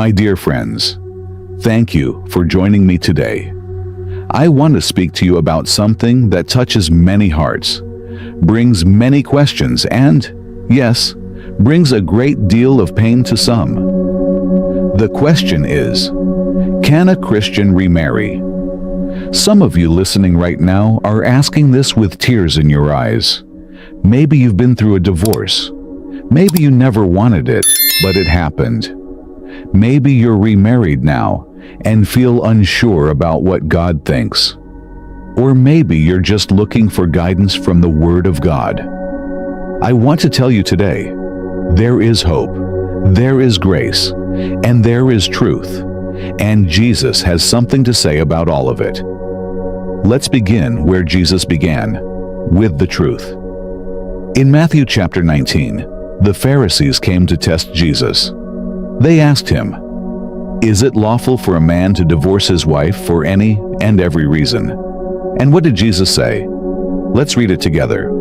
My dear friends, thank you for joining me today. I want to speak to you about something that touches many hearts, brings many questions, and, yes, brings a great deal of pain to some. The question is, can a Christian remarry? Some of you listening right now are asking this with tears in your eyes. Maybe you've been through a divorce. Maybe you never wanted it, but it happened. Maybe you're remarried now and feel unsure about what God thinks. Or maybe you're just looking for guidance from the Word of God. I want to tell you today, there is hope, there is grace, and there is truth, and Jesus has something to say about all of it. Let's begin where Jesus began, with the truth. In Matthew chapter 19, the Pharisees came to test Jesus. They asked him, "Is it lawful for a man to divorce his wife for any and every reason?" And what did Jesus say? Let's read it together.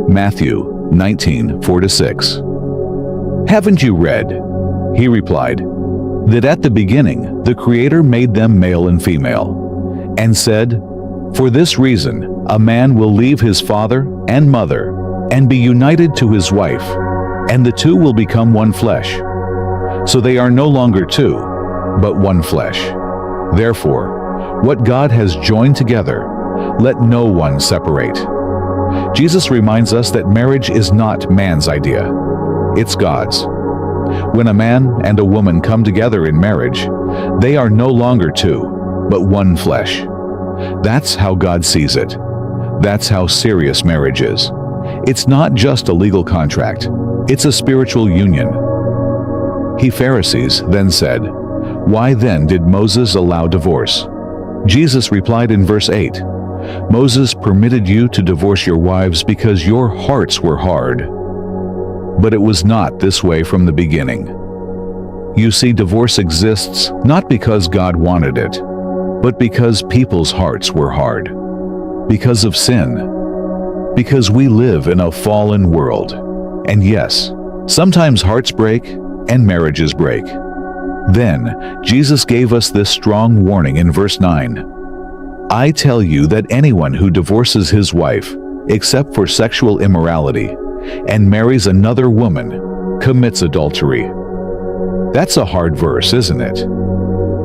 Matthew 19:4-6. "Haven't you read," he replied, "that at the beginning the Creator made them male and female, and said, 'For this reason a man will leave his father and mother and be united to his wife, and the two will become one flesh. So they are no longer two, but one flesh. Therefore, what God has joined together, let no one separate.'" Jesus reminds us that marriage is not man's idea, it's God's. When a man and a woman come together in marriage, they are no longer two, but one flesh. That's how God sees it. That's how serious marriage is. It's not just a legal contract, it's a spiritual union. The Pharisees then said, "Why then did Moses allow divorce?" Jesus replied in verse 8, "Moses permitted you to divorce your wives because your hearts were hard. But it was not this way from the beginning." You see, divorce exists not because God wanted it, but because people's hearts were hard. Because of sin. Because we live in a fallen world. And yes, sometimes hearts break and marriages break. Then, Jesus gave us this strong warning in verse 9. "I tell you that anyone who divorces his wife, except for sexual immorality, and marries another woman, commits adultery." That's a hard verse, isn't it?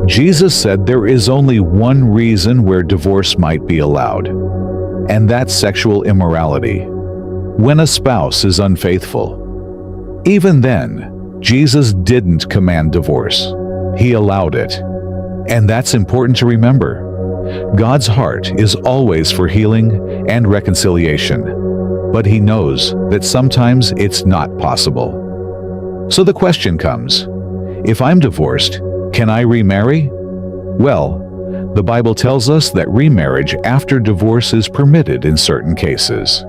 Jesus said there is only one reason where divorce might be allowed, and that's sexual immorality, when a spouse is unfaithful. Even then, Jesus didn't command divorce. He allowed it. And that's important to remember. God's heart is always for healing and reconciliation, but He knows that sometimes it's not possible. So the question comes, if I'm divorced, can I remarry? Well, the Bible tells us that remarriage after divorce is permitted in certain cases,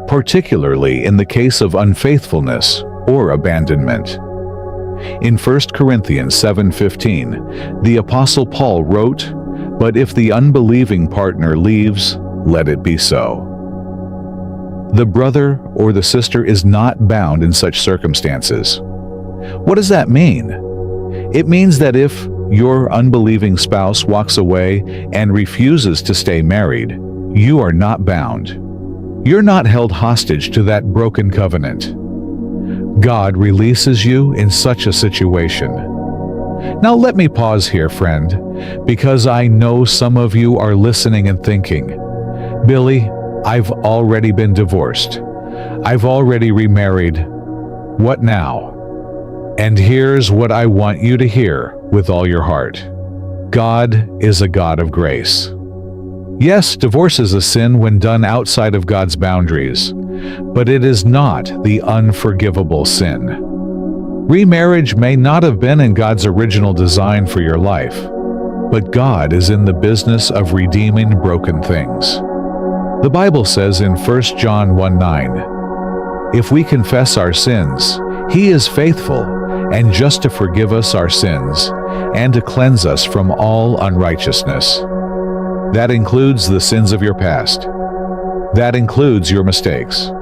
particularly in the case of unfaithfulness or abandonment. In 1 Corinthians 7:15, the Apostle Paul wrote, "But if the unbelieving partner leaves, let it be so." The brother or the sister is not bound in such circumstances. What does that mean? It means that if your unbelieving spouse walks away and refuses to stay married, you are not bound. You're not held hostage to that broken covenant. God releases you in such a situation. Now let me pause here, friend, because I know some of you are listening and thinking, "Billy, I've already been divorced. I've already remarried. What now?" And here's what I want you to hear with all your heart. God is a God of grace. Yes, divorce is a sin when done outside of God's boundaries, but it is not the unforgivable sin. Remarriage may not have been in God's original design for your life, but God is in the business of redeeming broken things. The Bible says in 1 John 1:9, "If we confess our sins, He is faithful and just to forgive us our sins and to cleanse us from all unrighteousness." That includes the sins of your past. That includes your mistakes.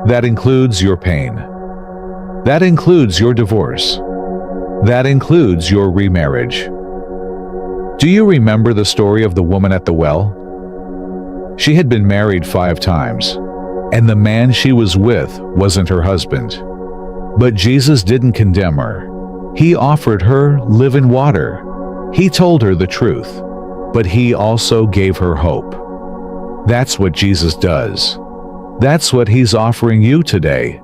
That includes your pain. That includes your divorce. That includes your remarriage. Do you remember the story of the woman at the well? She had been married 5 times, and the man she was with wasn't her husband. But Jesus didn't condemn her. He offered her living water. He told her the truth, but he also gave her hope. That's what Jesus does. That's what he's offering you today.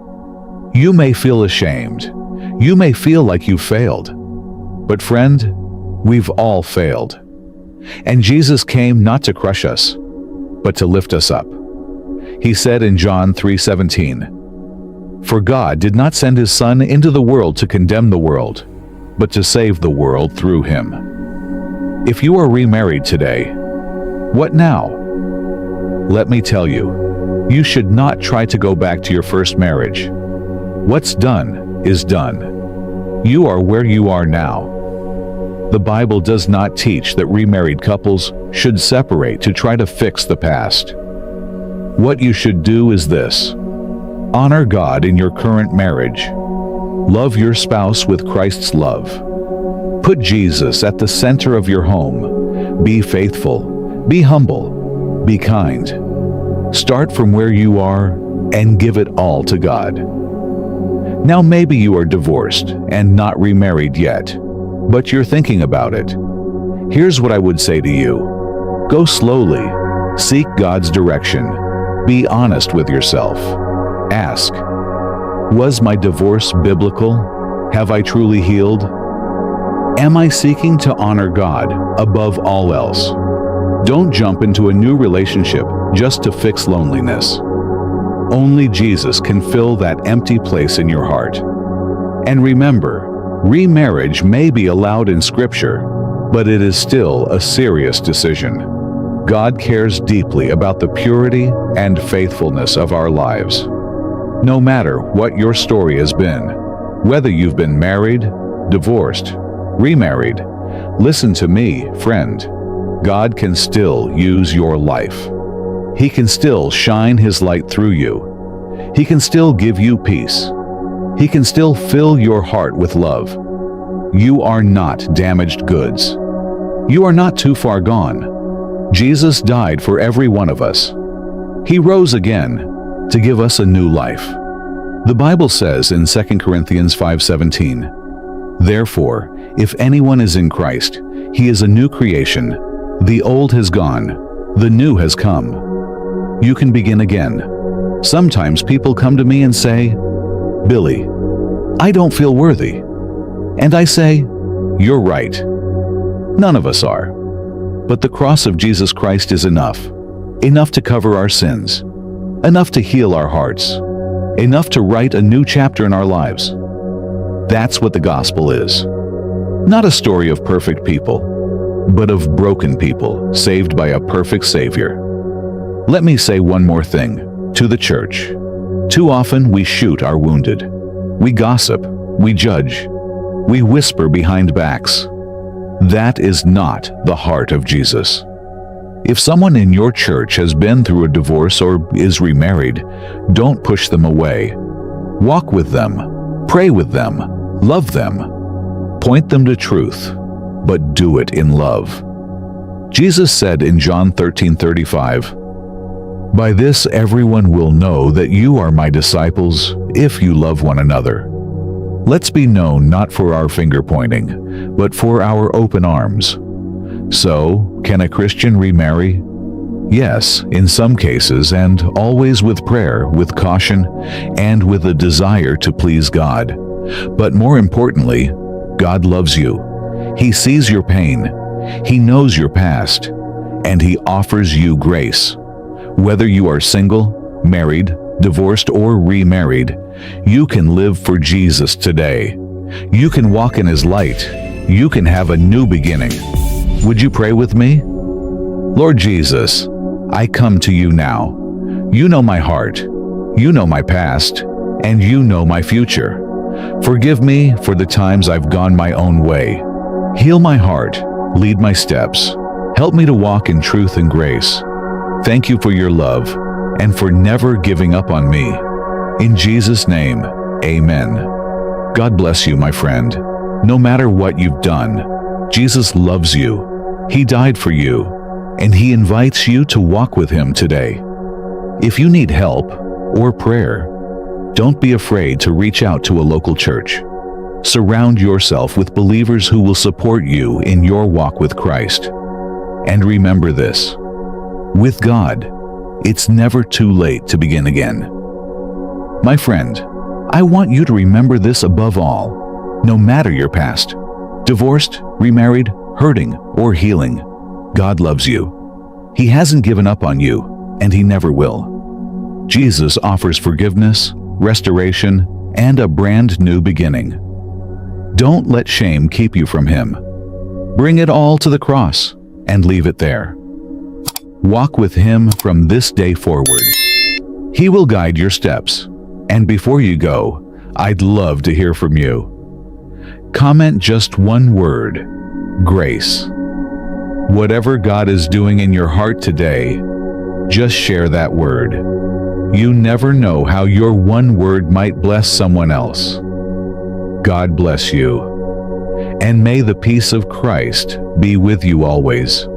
You may feel ashamed. You may feel like you failed. But friend, we've all failed. And Jesus came not to crush us, but to lift us up. He said in John 3:17, "For God did not send his Son into the world to condemn the world, but to save the world through him." If you are remarried today, what now? Let me tell you, you should not try to go back to your first marriage. What's done is done. You are where you are now. The Bible does not teach that remarried couples should separate to try to fix the past. What you should do is this: honor God in your current marriage. Love your spouse with Christ's love. Put Jesus at the center of your home. Be faithful. Be humble. Be kind. Start from where you are and give it all to God. Now maybe you are divorced and not remarried yet, but you're thinking about it. Here's what I would say to you. Go slowly. Seek God's direction. Be honest with yourself. Ask, was my divorce biblical? Have I truly healed? Am I seeking to honor God above all else? Don't jump into a new relationship just to fix loneliness. Only Jesus can fill that empty place in your heart. And remember, remarriage may be allowed in Scripture, but it is still a serious decision. God cares deeply about the purity and faithfulness of our lives. No matter what your story has been, whether you've been married, divorced, remarried, listen to me, friend. God can still use your life. He can still shine His light through you. He can still give you peace. He can still fill your heart with love. You are not damaged goods. You are not too far gone. Jesus died for every one of us. He rose again to give us a new life. The Bible says in 2 Corinthians 5:17, "Therefore, if anyone is in Christ, he is a new creation. The old has gone, the new has come." You can begin again. Sometimes people come to me and say, "Billy, I don't feel worthy." And I say, "You're right. None of us are. But the cross of Jesus Christ is enough. Enough to cover our sins. Enough to heal our hearts. Enough to write a new chapter in our lives." That's what the gospel is. Not a story of perfect people, but of broken people saved by a perfect Savior. Let me say one more thing to the church. Too often we shoot our wounded. We gossip. We judge. We whisper behind backs. That is not the heart of Jesus. If someone in your church has been through a divorce or is remarried, don't push them away. Walk with them. Pray with them. Love them. Point them to truth, but do it in love. Jesus said in John 13:35, "By this everyone will know that you are my disciples if you love one another." Let's be known not for our finger-pointing, but for our open arms. So, can a Christian remarry? Yes, in some cases, and always with prayer, with caution, and with a desire to please God. But more importantly, God loves you. He sees your pain. He knows your past, and He offers you grace. Whether you are single, married, divorced, or remarried, you can live for Jesus today. You can walk in His light. You can have a new beginning. Would you pray with me? Lord Jesus, I come to you now. You know my heart. You know my past. And you know my future. Forgive me for the times I've gone my own way. Heal my heart. Lead my steps. Help me to walk in truth and grace. Thank you for your love and for never giving up on me. In Jesus' name, amen. God bless you, my friend. No matter what you've done, Jesus loves you. He died for you, and He invites you to walk with Him today. If you need help or prayer, don't be afraid to reach out to a local church. Surround yourself with believers who will support you in your walk with Christ. And remember this: with God, it's never too late to begin again. My friend, I want you to remember this above all. No matter your past, divorced, remarried, hurting, or healing, God loves you. He hasn't given up on you, and He never will. Jesus offers forgiveness, restoration, and a brand new beginning. Don't let shame keep you from Him. Bring it all to the cross and leave it there. Walk with Him from this day forward. He will guide your steps. And before you go, I'd love to hear from you. Comment just one word: grace. Whatever God is doing in your heart today, just share that word. You never know how your one word might bless someone else. God bless you. And may the peace of Christ be with you always.